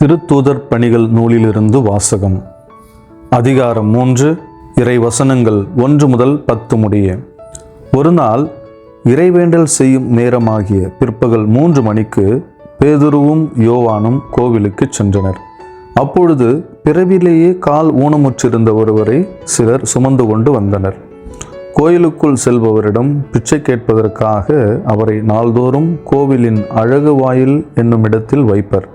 திருத்தூதர் பணிகள் நூலிலிருந்து வாசகம். அதிகாரம் 3, இறை வசனங்கள் 1 முதல் 10 முடிய. ஒரு நாள் இறைவேண்டல் செய்யும் நேரமாகிய பிற்பகல் 3 மணிக்கு பேதுருவும் யோவானும் கோவிலுக்கு சென்றனர். அப்பொழுது பிறவிலேயே கால் ஊனமுற்றிருந்த ஒருவரை சிலர் சுமந்து கொண்டு வந்தனர். கோயிலுக்குள் செல்பவரிடம் பிச்சை கேட்பதற்காக அவரை நாள்தோறும் கோவிலின் அழகு வாயில் என்னும் இடத்தில் வைப்பர்.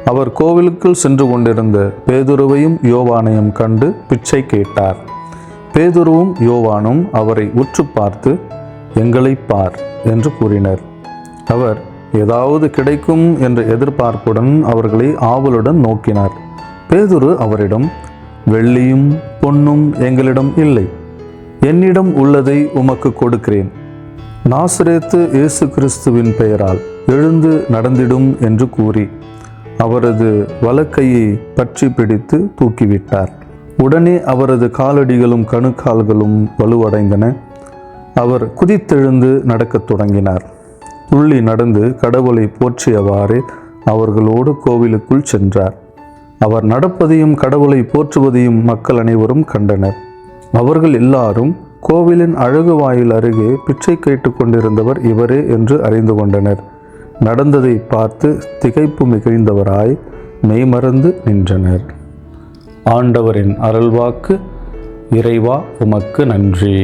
அவர் கோவிலுக்குள் சென்று கொண்டிருந்த பேதுருவையும் யோவானையும் கண்டு பிச்சை கேட்டார். பேதுருவும் யோவானும் அவரை உற்று பார்த்து, "எங்களை பார்" என்று கூறினர். அவர் ஏதாவது கிடைக்கும் என்ற எதிர்பார்ப்புடன் அவர்களை ஆவலுடன் நோக்கினார். பேதுரு அவரிடம், "வெள்ளியும் பொன்னும் எங்களிடம் இல்லை. என்னிடம் உள்ளதை உமக்கு கொடுக்கிறேன். நாசரேத்து இயேசு கிறிஸ்துவின் பெயரால் எழுந்து நடந்திடும்" என்று கூறி அவரது வலக்கையை பற்றி பிடித்து தூக்கிவிட்டார். உடனே அவரது காலடிகளும் கணுக்கால்களும் வலுவடைந்தன. அவர் குதித்தெழுந்து நடக்கத் தொடங்கினார். துள்ளி நடந்து கடவுளை போற்றியவாறே அவர்களோடு கோவிலுக்குள் சென்றார். அவர் நடப்பதையும் கடவுளை போற்றுவதையும் மக்கள் அனைவரும் கண்டனர். அவர்கள் எல்லாரும் கோவிலின் அழகு வாயில் அருகே பிச்சை கேட்டு கொண்டிருந்தவர் இவரே என்று அறிந்து கொண்டனர். நடந்ததை பார்த்து திகைப்பு மிகுந்தவராய் மெய்மறந்து நின்றனர். ஆண்டவரின் அருள்வாக்கு. இறைவா, உமக்கு நன்றி.